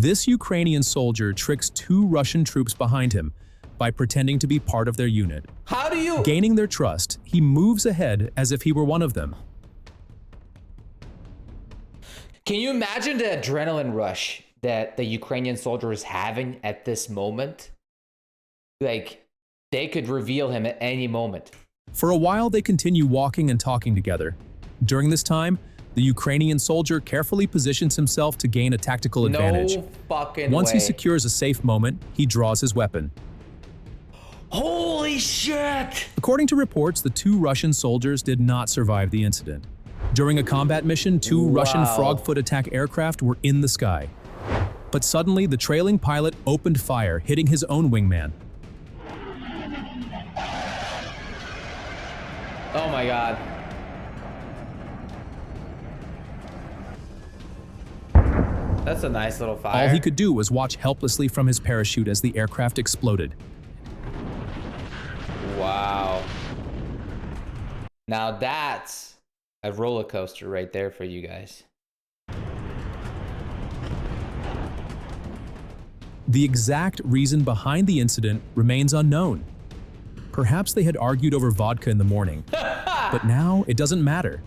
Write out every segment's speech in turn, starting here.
This Ukrainian soldier tricks two Russian troops behind him by pretending to be part of their unit. How do you... Gaining their trust, he moves ahead as if he were one of them. Can you imagine the adrenaline rush that the Ukrainian soldier is having at this moment? Like, they could reveal him at any moment. For a while, they continue walking and talking together. During this time, the Ukrainian soldier carefully positions himself to gain a tactical advantage. No fucking Once way. he secures a safe moment, he draws his weapon. Holy shit! According to reports, the two Russian soldiers did not survive the incident. During a combat mission, two Russian frogfoot attack aircraft were in the sky. But suddenly, the trailing pilot opened fire, hitting his own wingman. Oh my god. That's a nice little fire. All he could do was watch helplessly from his parachute as the aircraft exploded. Wow. Now that's a roller coaster right there for you guys. The exact reason behind the incident remains unknown. Perhaps they had argued over vodka in the morning, but now it doesn't matter,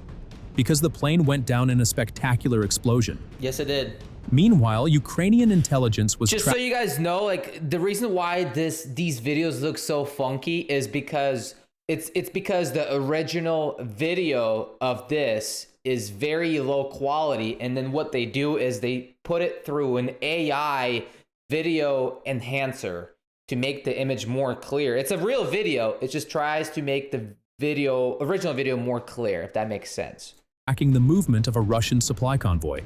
because the plane went down in a spectacular explosion. Yes, it did. Meanwhile, Ukrainian intelligence was Just so you guys know, like, the reason why these videos look so funky is because it's because the original video of this is very low quality, and then what they do is they put it through an AI video enhancer to make the image more clear. It's a real video. It just tries to make the original video more clear, if that makes sense. Tracking the movement of a Russian supply convoy.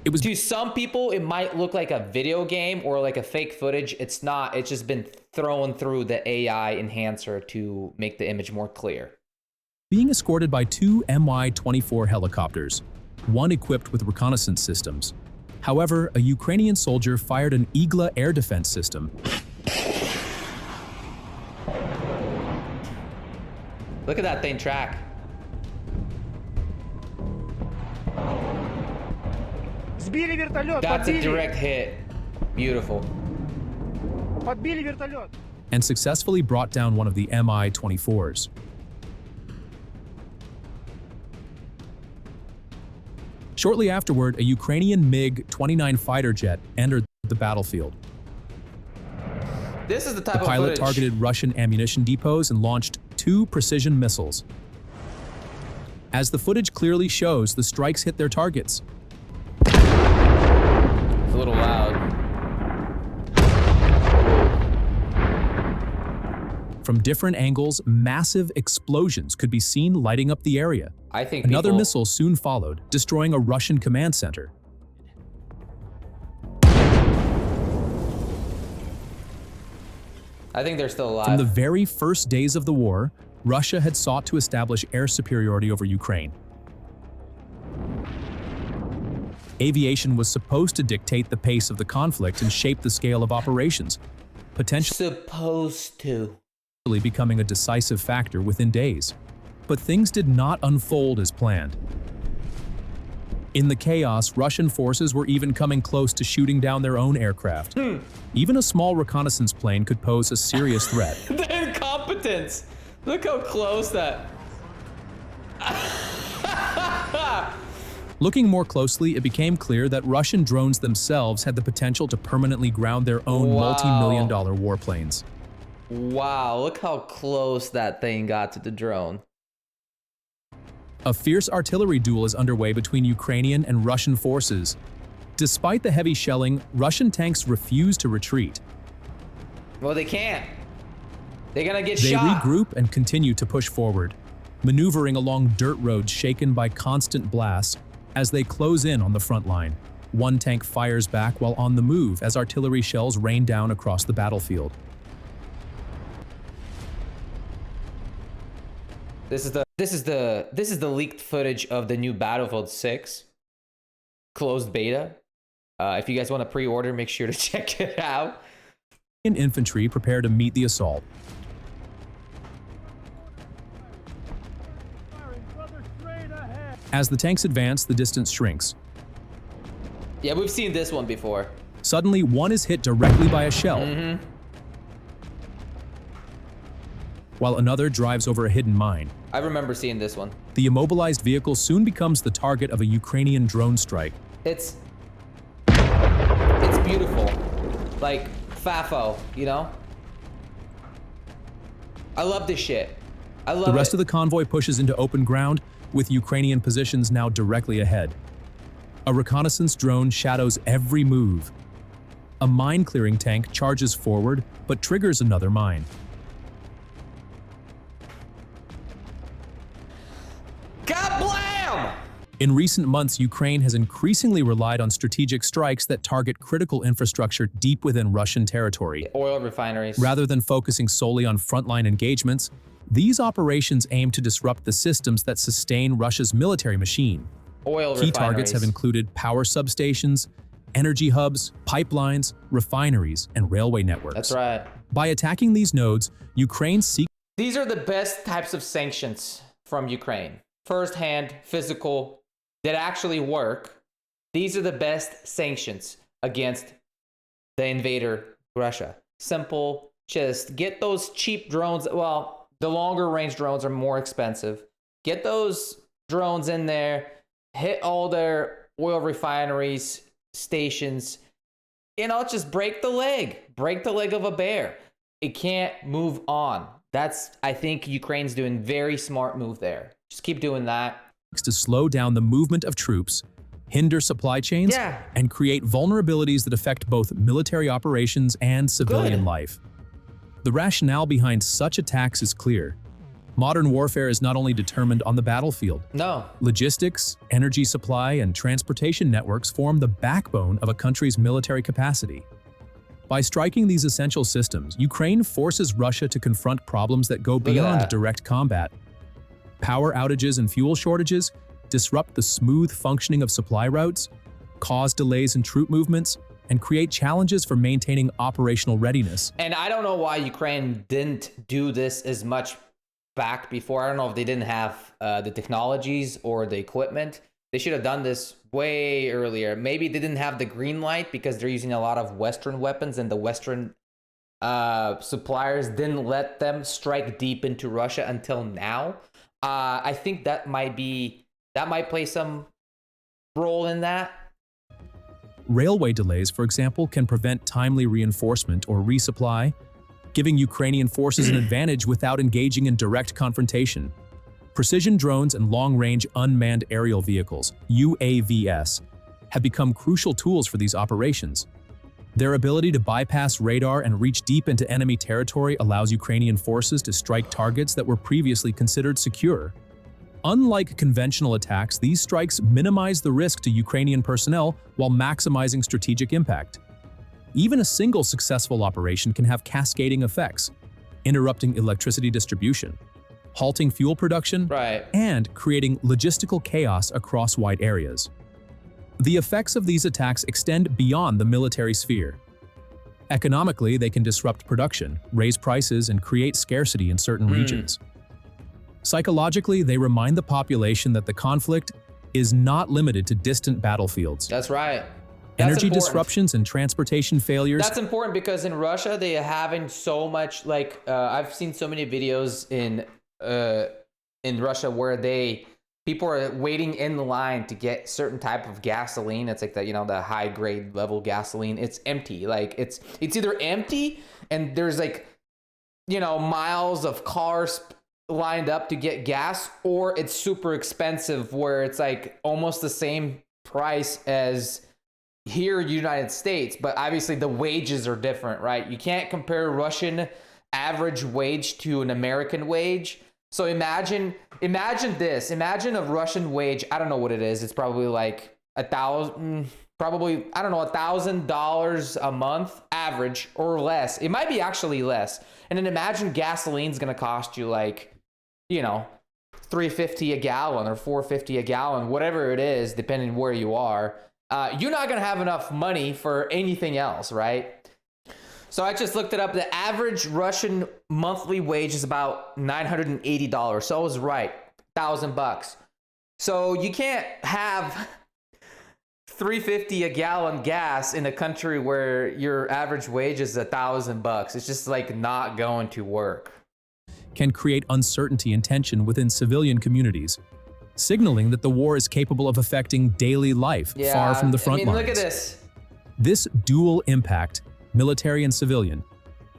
It was To some people, it might look like a video game or like a fake footage. It's not. It's just been thrown through the AI enhancer to make the image more clear. being escorted by two Mi-24 helicopters, one equipped with reconnaissance systems. However, a Ukrainian soldier fired an Igla air defense system. Look at that thing track. Сбили вертолет, That's a подбили. direct hit. Beautiful. Подбили вертолет. And successfully brought down one of the Mi-24s. Shortly afterward, a Ukrainian MiG-29 fighter jet entered the battlefield. This is the type The of pilot footage. targeted Russian ammunition depots and launched 2 precision missiles. As the footage clearly shows, the strikes hit their targets. It's a little loud. From different angles, massive explosions could be seen lighting up the area. I think Another people- missile soon followed, destroying a Russian command center. I think they're still alive. From the very first days of the war, Russia had sought to establish air superiority over Ukraine. Aviation was supposed to dictate the pace of the conflict and shape the scale of operations, potentially Supposed to. becoming a decisive factor within days. But things did not unfold as planned. In the chaos, Russian forces were even coming close to shooting down their own aircraft. Even a small reconnaissance plane could pose a serious threat. The incompetence. Look how close that. Looking more closely, it became clear that Russian drones themselves had the potential to permanently ground their own Wow. multi-million-dollar warplanes. Wow, look how close that thing got to the drone. A fierce artillery duel is underway between Ukrainian and Russian forces. Despite the heavy shelling, Russian tanks refuse to retreat. Well, they can't. They're gonna get They shot. regroup and continue to push forward, maneuvering along dirt roads shaken by constant blasts as they close in on the front line. One tank fires back while on the move as artillery shells rain down across the battlefield. This is the leaked footage of the new Battlefield 6 closed beta. If you guys want to pre-order, make sure to check it out. Infantry prepare to meet the assault. As the tanks advance, the distance shrinks. Yeah, we've seen this one before. Suddenly, one is hit directly by a shell, while another drives over a hidden mine. I remember seeing this one. The immobilized vehicle soon becomes the target of a Ukrainian drone strike. It's beautiful. Like, Fafo, you know? I love this shit. I love it. The rest of the convoy pushes into open ground, with Ukrainian positions now directly ahead. A reconnaissance drone shadows every move. A mine-clearing tank charges forward, but triggers another mine. Kablam! In recent months, Ukraine has increasingly relied on strategic strikes that target critical infrastructure deep within Russian territory. Oil refineries. Rather than focusing solely on frontline engagements, these operations aim to disrupt the systems that sustain Russia's military machine. Oil Key refineries. targets have included power substations, energy hubs, pipelines, refineries, and railway networks. That's right. By attacking these nodes, Ukraine seeks These are the best types of sanctions from Ukraine. First-hand, physical, that actually work. These are the best sanctions against the invader, Russia. Simple, just get those cheap drones. Well, the longer range drones are more expensive. Get those drones in there, hit all their oil refineries, stations, you know, just break the leg of a bear. It can't move on. I think Ukraine's doing very smart move there. Just keep doing that. to slow down the movement of troops, hinder supply chains, and create vulnerabilities that affect both military operations and civilian life. The rationale behind such attacks is clear. Modern warfare is not only determined on the battlefield. No. Logistics, energy supply, and transportation networks form the backbone of a country's military capacity. By striking these essential systems, Ukraine forces Russia to confront problems that go beyond direct combat. Power outages and fuel shortages disrupt the smooth functioning of supply routes, cause delays in troop movements, and create challenges for maintaining operational readiness. And I don't know why Ukraine didn't do this as much back before. I don't know if they didn't have the technologies or the equipment. They should have done this way earlier. Maybe they didn't have the green light because they're using a lot of Western weapons and the Western suppliers didn't let them strike deep into Russia until now. I think that might play some role in that. Railway delays, for example, can prevent timely reinforcement or resupply, giving Ukrainian forces an advantage without engaging in direct confrontation. Precision drones and long-range unmanned aerial vehicles, UAVs, have become crucial tools for these operations. Their ability to bypass radar and reach deep into enemy territory allows Ukrainian forces to strike targets that were previously considered secure. Unlike conventional attacks, these strikes minimize the risk to Ukrainian personnel while maximizing strategic impact. Even a single successful operation can have cascading effects, interrupting electricity distribution, halting fuel production, and creating logistical chaos across wide areas. The effects of these attacks extend beyond the military sphere. Economically, they can disrupt production, raise prices, and create scarcity in certain regions. Psychologically, they remind the population that the conflict is not limited to distant battlefields. That's right. Energy disruptions and transportation failures. That's important because in Russia, they are having so much, like, I've seen so many videos in Russia where people are waiting in the line to get certain type of gasoline. It's like the high grade level gasoline. It's empty. Like it's either empty and there's miles of cars lined up to get gas, or it's super expensive where it's like almost the same price as here in the United States, but obviously the wages are different, right? You can't compare Russian average wage to an American wage. So imagine this. Imagine a Russian wage. I don't know what it is. It's probably like $1,000 a month average or less. It might be actually less. And then imagine gasoline's going to cost you $3.50 a gallon or $4.50 a gallon, whatever it is, depending where you are. You're not going to have enough money for anything else, right? So I just looked it up. The average Russian monthly wage is about $980. So I was right, $1,000. So you can't have $3.50 a gallon gas in a country where your average wage is $1,000. It's just like not going to work. Can create uncertainty and tension within civilian communities, signaling that the war is capable of affecting daily life far from the front lines. Look at this. This dual impact, military and civilian,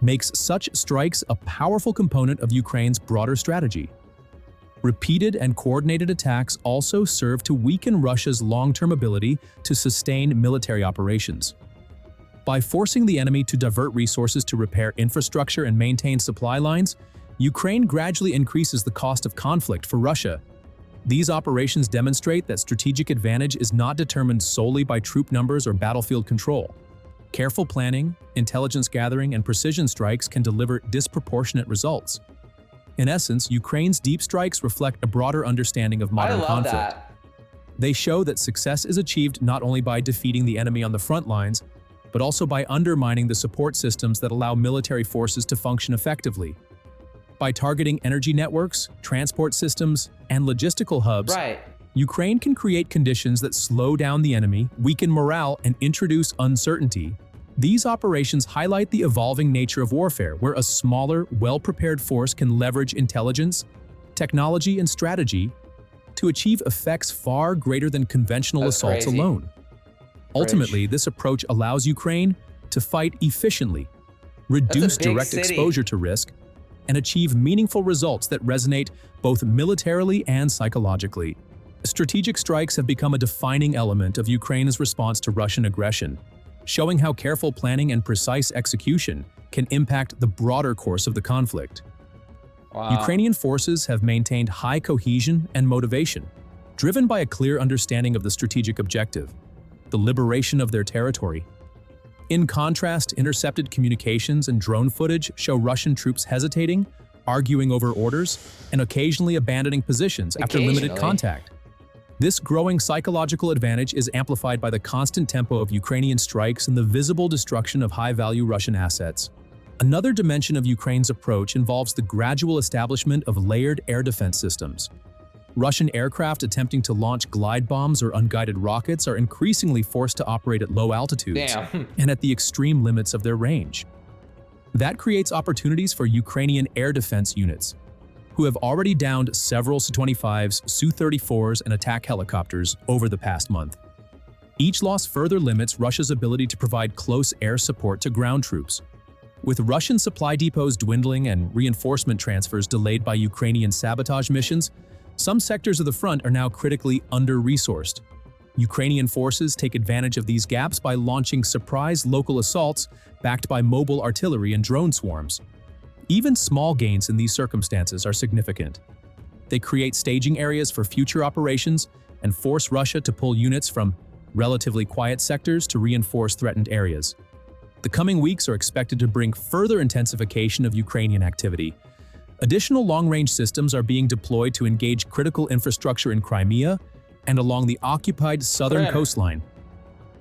makes such strikes a powerful component of Ukraine's broader strategy. Repeated and coordinated attacks also serve to weaken Russia's long-term ability to sustain military operations. By forcing the enemy to divert resources to repair infrastructure and maintain supply lines, Ukraine gradually increases the cost of conflict for Russia. These operations demonstrate that strategic advantage is not determined solely by troop numbers or battlefield control. Careful planning, intelligence gathering, and precision strikes can deliver disproportionate results. In essence, Ukraine's deep strikes reflect a broader understanding of modern conflict. That. They show that success is achieved not only by defeating the enemy on the front lines, but also by undermining the support systems that allow military forces to function effectively. By targeting energy networks, transport systems, and logistical hubs, Ukraine can create conditions that slow down the enemy, weaken morale, and introduce uncertainty. These operations highlight the evolving nature of warfare, where a smaller, well-prepared force can leverage intelligence, technology, and strategy to achieve effects far greater than conventional assaults alone. Ultimately, this approach allows Ukraine to fight efficiently, reduce direct exposure to risk, and achieve meaningful results that resonate both militarily and psychologically. Strategic strikes have become a defining element of Ukraine's response to Russian aggression, showing how careful planning and precise execution can impact the broader course of the conflict. Ukrainian forces have maintained high cohesion and motivation, driven by a clear understanding of the strategic objective, the liberation of their territory. In contrast, intercepted communications and drone footage show Russian troops hesitating, arguing over orders, and occasionally abandoning positions after limited contact. This growing psychological advantage is amplified by the constant tempo of Ukrainian strikes and the visible destruction of high-value Russian assets. Another dimension of Ukraine's approach involves the gradual establishment of layered air defense systems. Russian aircraft attempting to launch glide bombs or unguided rockets are increasingly forced to operate at low altitudes and at the extreme limits of their range. That creates opportunities for Ukrainian air defense units, who have already downed several Su-25s, Su-34s, and attack helicopters over the past month. Each loss further limits Russia's ability to provide close air support to ground troops. With Russian supply depots dwindling and reinforcement transfers delayed by Ukrainian sabotage missions, some sectors of the front are now critically under-resourced. Ukrainian forces take advantage of these gaps by launching surprise local assaults backed by mobile artillery and drone swarms. Even small gains in these circumstances are significant. They create staging areas for future operations and force Russia to pull units from relatively quiet sectors to reinforce threatened areas. The coming weeks are expected to bring further intensification of Ukrainian activity. Additional long-range systems are being deployed to engage critical infrastructure in Crimea and along the occupied southern coastline.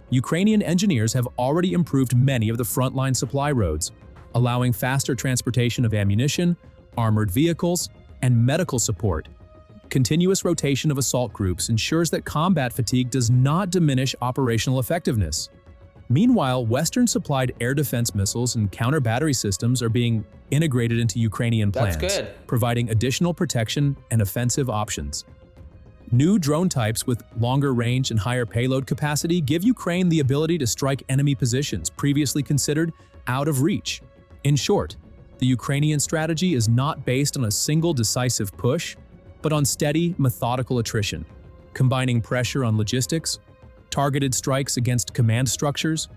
Ukrainian engineers have already improved many of the frontline supply roads, allowing faster transportation of ammunition, armored vehicles, and medical support. Continuous rotation of assault groups ensures that combat fatigue does not diminish operational effectiveness. Meanwhile, Western-supplied air defense missiles and counter-battery systems are being integrated into Ukrainian plans, providing additional protection and offensive options. New drone types with longer range and higher payload capacity give Ukraine the ability to strike enemy positions previously considered out of reach. In short, the Ukrainian strategy is not based on a single decisive push, but on steady, methodical attrition, combining pressure on logistics, targeted strikes against command structures,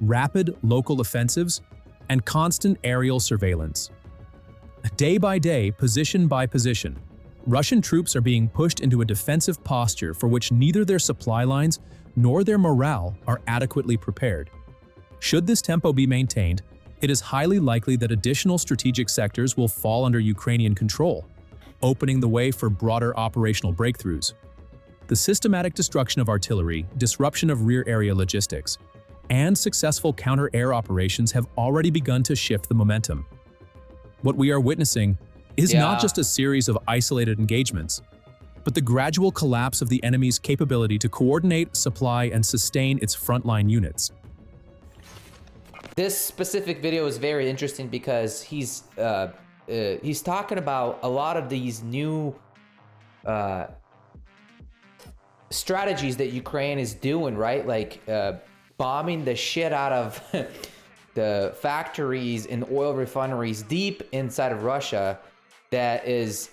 rapid local offensives, and constant aerial surveillance. Day by day, position by position, Russian troops are being pushed into a defensive posture for which neither their supply lines nor their morale are adequately prepared. Should this tempo be maintained, it is highly likely that additional strategic sectors will fall under Ukrainian control, opening the way for broader operational breakthroughs. The systematic destruction of artillery, disruption of rear area logistics, and successful counter-air operations have already begun to shift the momentum. What we are witnessing is not just a series of isolated engagements, but the gradual collapse of the enemy's capability to coordinate, supply, and sustain its frontline units. This specific video is very interesting because he's talking about a lot of these new strategies that Ukraine is doing, right? Like bombing the shit out of the factories and oil refineries deep inside of Russia that is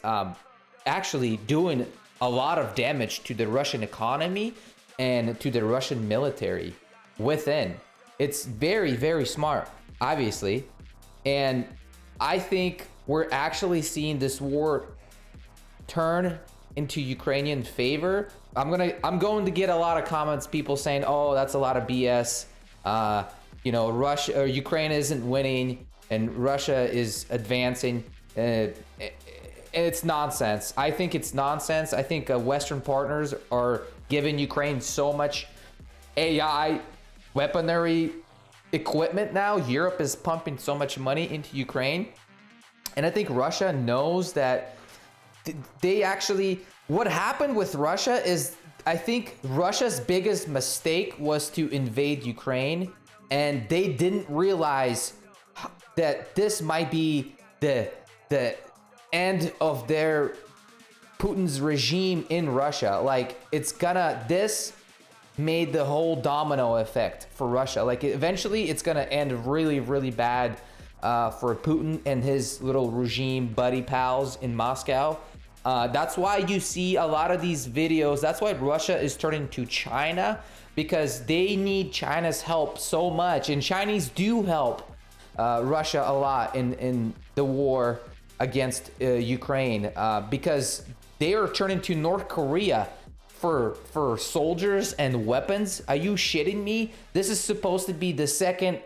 actually doing a lot of damage to the Russian economy and to the Russian military within. It's very, very smart, obviously. And I think we're actually seeing this war turn into Ukrainian favor. I'm going to get a lot of comments, people saying, "Oh, that's a lot of BS. You know, Russia or Ukraine isn't winning and Russia is advancing." It's nonsense. I think it's nonsense. I think Western partners are giving Ukraine so much AI weaponry equipment now. Europe is pumping so much money into Ukraine. And I think Russia knows that they actually, what happened with Russia is, I think Russia's biggest mistake was to invade Ukraine, and they didn't realize that this might be the end of their Putin's regime in Russia. Like this made the whole domino effect for Russia. Like eventually it's gonna end really, really bad for Putin and his little regime buddy pals in Moscow. That's why you see a lot of these videos. That's why Russia is turning to China, because they need China's help so much. And Chinese do help Russia a lot in the war against Ukraine, because they are turning to North Korea for soldiers and weapons. Are you shitting me? This is supposed to be the second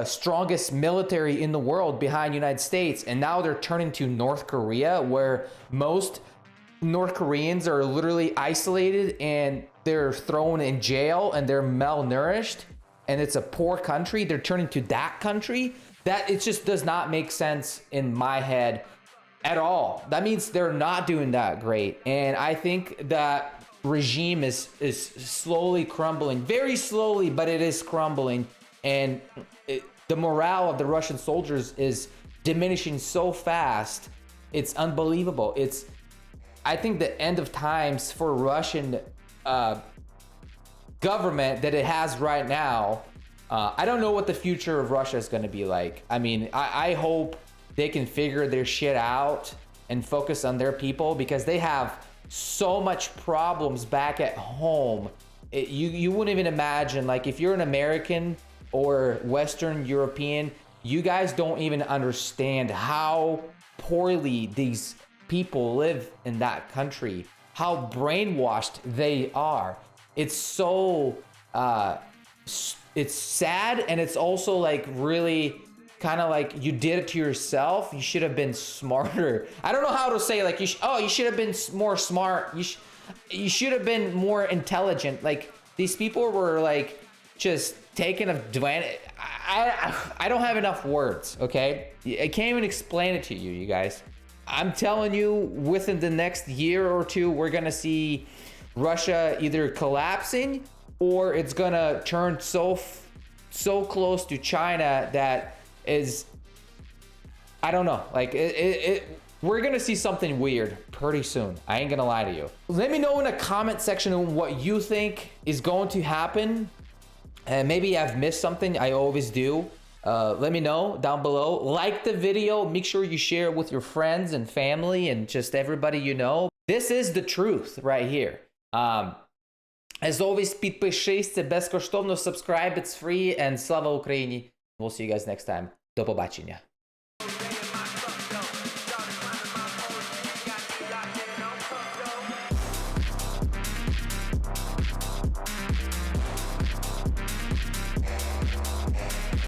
strongest military in the world behind United States, and now they're turning to North Korea, where most North Koreans are literally isolated and they're thrown in jail and they're malnourished, and it's a poor country. They're turning to that country. That it just does not make sense in my head at all. That means they're not doing that great, and I think that regime is slowly crumbling, very slowly, but it is crumbling. And the morale of the Russian soldiers is diminishing so fast. It's unbelievable. I think the end of times for Russian government that it has right now. I don't know what the future of Russia is going to be like. I mean, I hope they can figure their shit out and focus on their people, because they have so much problems back at home. You wouldn't even imagine, like, if you're an American or Western European, you guys don't even understand how poorly these people live in that country, how brainwashed they are. It's so it's sad, and it's also like really kind of like you did it to yourself. You should have been smarter. I don't know how to say, like, you should have been more smart. You should have been more intelligent. Like, these people were like just taking advantage. I don't have enough words, okay? I can't even explain it to you, you guys. I'm telling you, within the next year or two, we're gonna see Russia either collapsing, or it's gonna turn so close to China that is, I don't know, like we're gonna see something weird pretty soon. I ain't gonna lie to you. Let me know in the comment section what you think is going to happen. And maybe I've missed something. I always do. Let me know down below. Like the video. Make sure you share it with your friends and family and just everybody you know. This is the truth right here. As always, підпишись, це безкоштовно, subscribe, it's free, and слава Україні. We'll see you guys next time. До побачення.